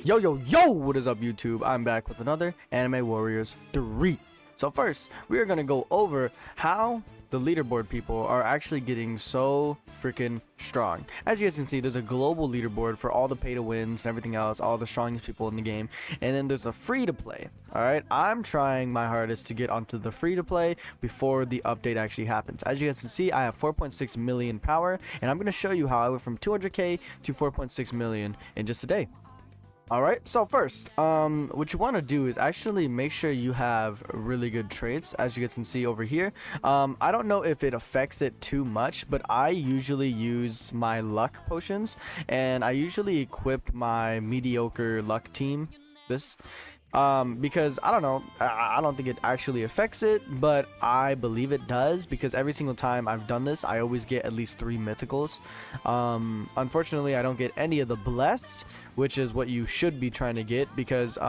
Yo, what is up YouTube? I'm back with another Anime Warriors 3. So first, we are going to go over how the leaderboard people are actually getting so freaking strong. As you guys can see, there's a global leaderboard for all the pay to wins and everything else, all the strongest people in the game, and then there's a free to play. Alright, I'm trying my hardest to get onto the free to play before the update actually happens. As you guys can see, I have 4.6 million power, and I'm going to show you how I went from 200k to 4.6 million in just a day. Alright, so first, what you want to do is actually make sure you have really good traits, as you guys can see over here. I don't know if it affects it too much, but I usually use my luck potions, and I usually equip my mediocre luck team because I don't know, I don't think it actually affects it, but I believe it does, because every single time I've done this, I always get at least 3 mythicals. Unfortunately, I don't get any of the blessed, which is what you should be trying to get, because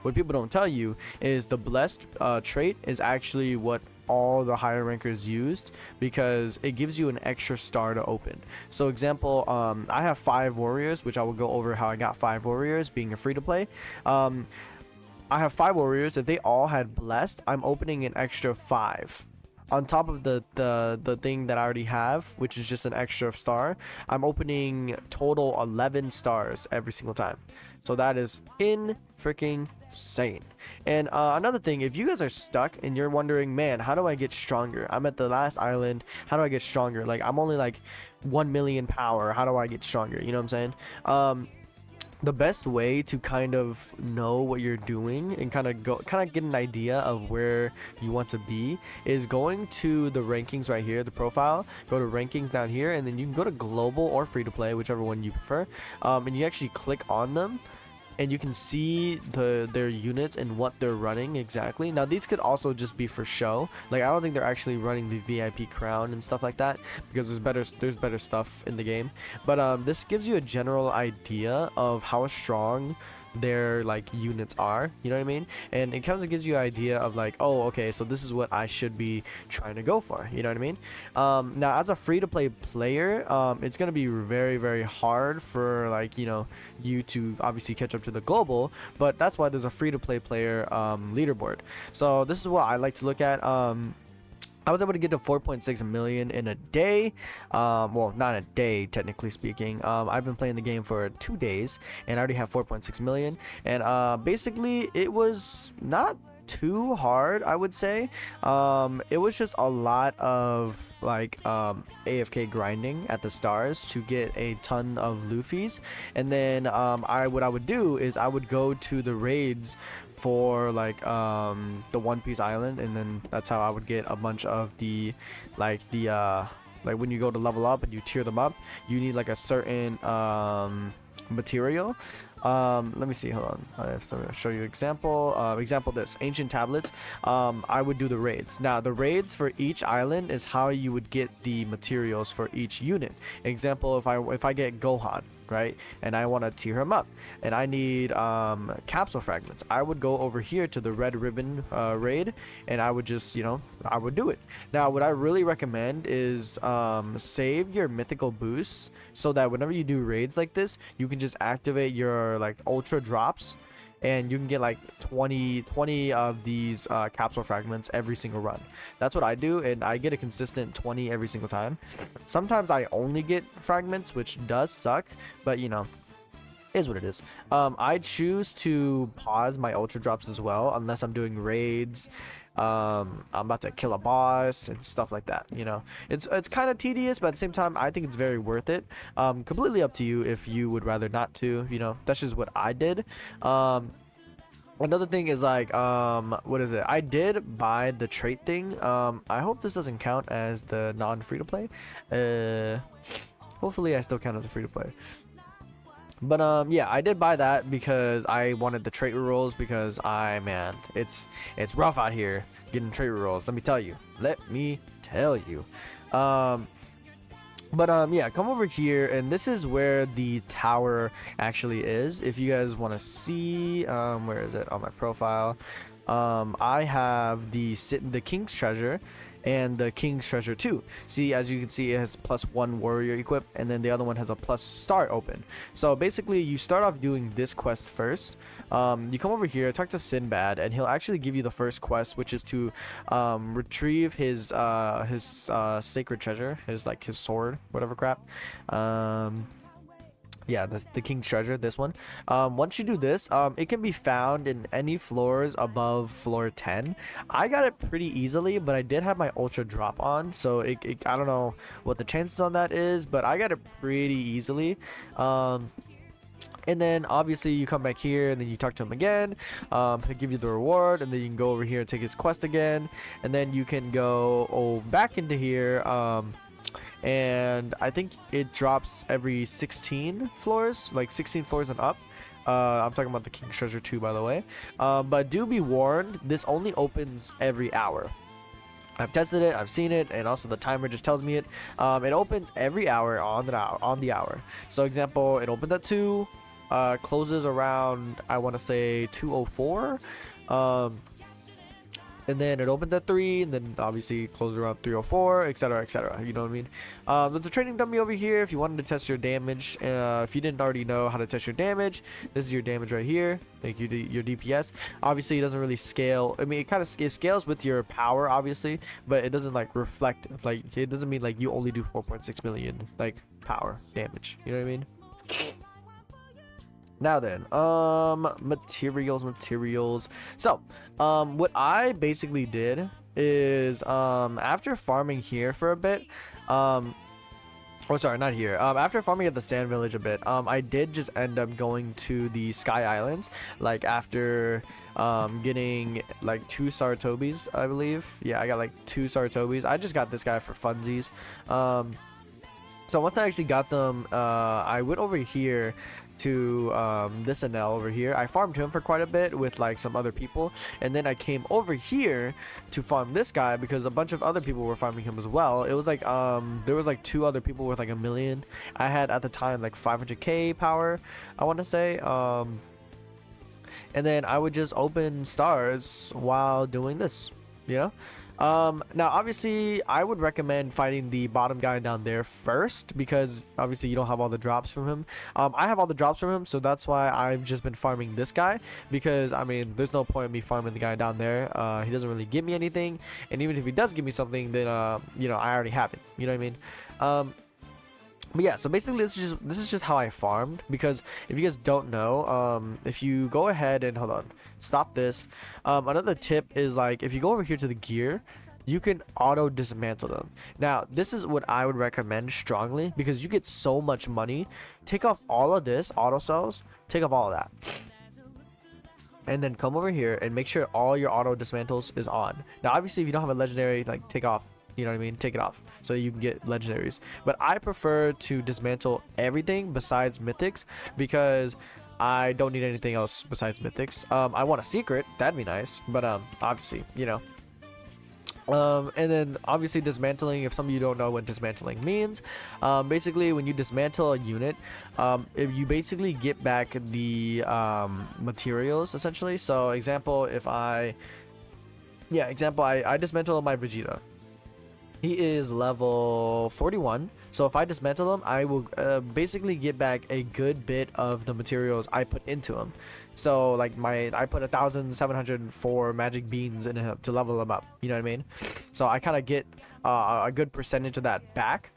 what people don't tell you is the blessed trait is actually what all the higher rankers used, because it gives you an extra star to open. So example, I have 5 warriors, which I will go over how I got 5 warriors being a free to play. I have 5 warriors. If they all had blessed, I'm opening an extra 5 on top of the thing that I already have, which is just an extra star. I'm opening total 11 stars every single time. So that is freaking insane. And another thing, if you guys are stuck and you're wondering, man, how do I get stronger? I'm at the last island. How do I get stronger? Like, I'm only like 1 million power. How do I get stronger? You know what I'm saying? The best way to kind of know what you're doing and kind of get an idea of where you want to be is going to the rankings right here, the profile. Go to rankings down here, and then you can go to global or free to play, whichever one you prefer, and you actually click on them, and you can see their units and what they're running exactly. Now these could also just be for show. Like, I don't think they're actually running the VIP crown and stuff like that, because there's better stuff in the game. But this gives you a general idea of how strong their like units are, you know what I mean? And it kind of gives you an idea of like, oh, okay, so this is what I should be trying to go for, you know what I mean? Now as a free-to-play player, it's gonna be very, very hard for, like, you to obviously catch up to the global, but that's why there's a free-to-play player leaderboard. So this is what I like to look at. I was able to get to 4.6 million in a day. Well, not a day, technically speaking. I've been playing the game for 2 days, and I already have 4.6 million. And basically, it was not too hard, I would say. It was just a lot of like AFK grinding at the stars to get a ton of Luffy's, and then what I would do is I would go to the raids for like the One Piece Island, and then that's how I would get a bunch of the like when you go to level up and you tier them up, you need like a certain material. Let me see, hold on, I have to show you example. Example this ancient tablets. I would do the raids. Now the raids for each island is how you would get the materials for each unit. Example, if I get Gohan, right, and I want to tier him up, and I need capsule fragments, I would go over here to the red ribbon raid, and I would just, I would do it. Now what I really recommend is save your mythical boosts, so that whenever you do raids like this, you can just activate your like ultra drops, and you can get like 20 of these capsule fragments every single run. That's what I do, and I get a consistent 20 every single time. Sometimes I only get fragments, which does suck, but is what it is. I choose to pause my ultra drops as well, unless I'm doing raids, I'm about to kill a boss and stuff like that. It's kind of tedious, but at the same time I think it's very worth it. Completely up to you if you would rather not to. That's just what I did. Another thing is like, what is it? I did buy the trait thing. I hope this doesn't count as the non-free-to-play. Hopefully I still count as a free-to-play. But yeah, I did buy that because I wanted the trait rerolls, because man, it's rough out here getting trait rerolls. Let me tell you. But yeah, come over here, and this is where the tower actually is. If you guys want to see, where is it on my profile? I have the King's Treasure, and the King's Treasure 2. See, as you can see, it has +1 warrior equip, and then the other one has a plus star open. So basically, you start off doing this quest first. You come over here, talk to Sinbad, and he'll actually give you the first quest, which is to retrieve his sacred treasure, his sword, whatever crap. Yeah, the King's Treasure, this one. Once you do this, it can be found in any floors above floor 10. I got it pretty easily, but I did have my ultra drop on, so I don't know what the chances on that is, but I got it pretty easily. And then obviously you come back here and then you talk to him again. He'll give you the reward, and then you can go over here and take his quest again, and then you can go back into here. And I think it drops every 16 floors, like 16 floors and up. I'm talking about the King's Treasure 2, by the way. But do be warned, this only opens every hour. I've tested it, I've seen it, and also the timer just tells me it. It opens every hour on the hour. So example, it opens at 2, closes around, I want to say 2:04. And then it opens at 3, and then obviously closes around 3:04, etc, etc. You know what I mean? There's a training dummy over here if you wanted to test your damage. If you didn't already know how to test your damage, this is your damage right here. Thank you to your DPS. Obviously, it doesn't really scale. I mean, it scales with your power, obviously, but it doesn't like reflect. Like, it doesn't mean like you only do 4.6 million like power damage. You know what I mean? Now then, materials. So, what I basically did is, after farming here for a bit, sorry, not here. After farming at the Sand Village a bit, I did just end up going to the Sky Islands, like after, getting like 2 Saratobis, I believe. Yeah, I got like 2 Saratobis. I just got this guy for funsies. So once I actually got them, I went over here to this Anel over here. I farmed him for quite a bit with like some other people, and then I came over here to farm this guy because a bunch of other people were farming him as well. It was like there was like 2 other people with like 1 million. I had at the time like 500k power, I want to say. And then I would just open stars while doing this, you know. Now obviously I would recommend fighting the bottom guy down there first, because obviously you don't have all the drops from him. I have all the drops from him, so that's why I've just been farming this guy, because I mean there's no point in me farming the guy down there. He doesn't really give me anything, and even if he does give me something, then you know, I already have it, you know what I mean? But yeah, so basically this is just how I farmed, because if you guys don't know, if you go ahead and hold on, stop this. Another tip is, like, if you go over here to the gear, you can auto dismantle them. Now this is what I would recommend strongly, because you get so much money. Take off all of this auto cells, take off all of that, and then come over here and make sure all your auto dismantles is on. Now obviously if you don't have a legendary, like, take off, you know what I mean, take it off so you can get legendaries. But I prefer to dismantle everything besides mythics, because I don't need anything else besides mythics. I want a secret, that'd be nice, but obviously, you know. And then obviously dismantling, if some of you don't know what dismantling means, basically when you dismantle a unit, if you basically get back the materials essentially. So example, if I dismantle my Vegeta. He is level 41, so if I dismantle him, I will basically get back a good bit of the materials I put into him. So like I put 1,704 magic beans in him to level him up, you know what I mean? So I kind of get a good percentage of that back.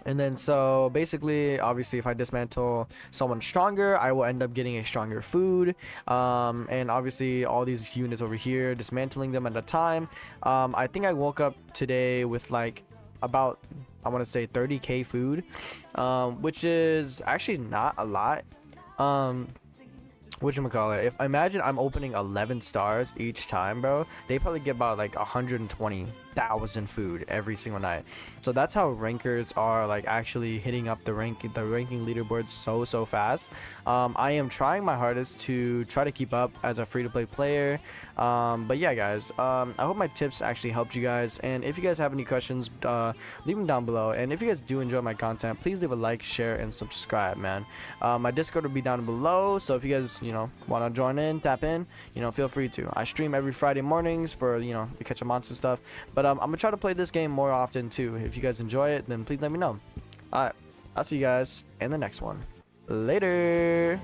And then so basically, obviously if I dismantle someone stronger, I will end up getting a stronger food. And obviously all these units over here, dismantling them at a time. I think I woke up today with like about, I want to say 30k food, which is actually not a lot. Whatchamacallit, if imagine I'm opening 11 stars each time, bro, they probably get about like 120,000 1,000 food every single night. So that's how rankers are like actually hitting up the ranking leaderboards so fast. I am trying my hardest to try to keep up as a free-to-play player. But yeah, guys, I hope my tips actually helped you guys, and if you guys have any questions, leave them down below. And if you guys do enjoy my content, please leave a like, share, and subscribe, man. My Discord will be down below, so if you guys, you know, want to join in, tap in, you know, feel free to. I stream every Friday mornings for, you know, the catch a monster stuff, but I'm gonna try to play this game more often too. If you guys enjoy it, then please let me know. Alright, I'll see you guys in the next one. Later.